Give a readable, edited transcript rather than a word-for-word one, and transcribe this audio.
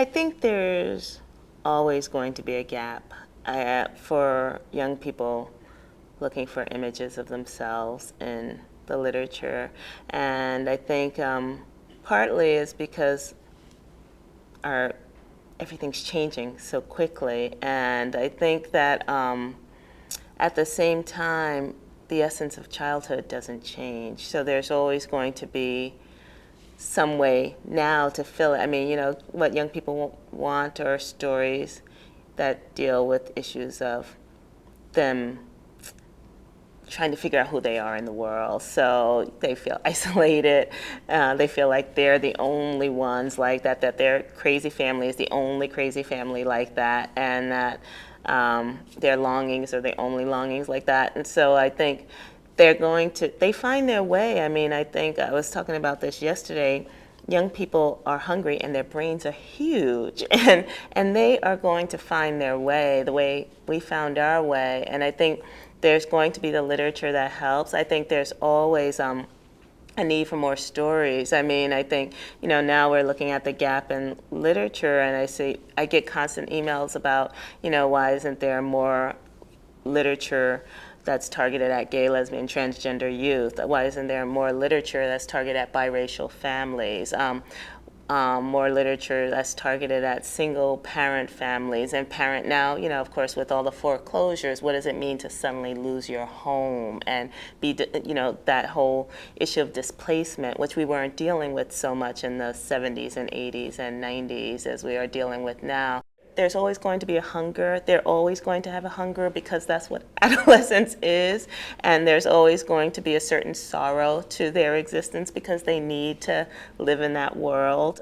I think there's always going to be a gap for young people looking for images of themselves in the literature. And I think partly is because our everything's changing so quickly. And I think that at the same time, the essence of childhood doesn't change. So there's always going to be some way now to fill it. I mean, what young people want are stories that deal with issues of them trying to figure out who they are in the world. So they feel isolated. They feel like they're the only ones like that, that their crazy family is the only crazy family like that, and that their longings are the only longings like that. And so I think they find their way. I mean, I think I was talking about this yesterday. Young people are hungry and their brains are huge, and they are going to find their way the way we found our way. And I think there's going to be the literature that helps. I think there's always a need for more stories. I mean, I think, now we're looking at the gap in literature, and I get constant emails about, why isn't there more literature that's targeted at gay, lesbian, transgender youth? Why isn't there more literature that's targeted at biracial families? More literature that's targeted at single parent families and parent now, of course, with all the foreclosures, what does it mean to suddenly lose your home and be, that whole issue of displacement, which we weren't dealing with so much in the 70s and 80s and 90s as we are dealing with now. There's always going to be a hunger. They're always going to have a hunger because that's what adolescence is. And there's always going to be a certain sorrow to their existence because they need to live in that world.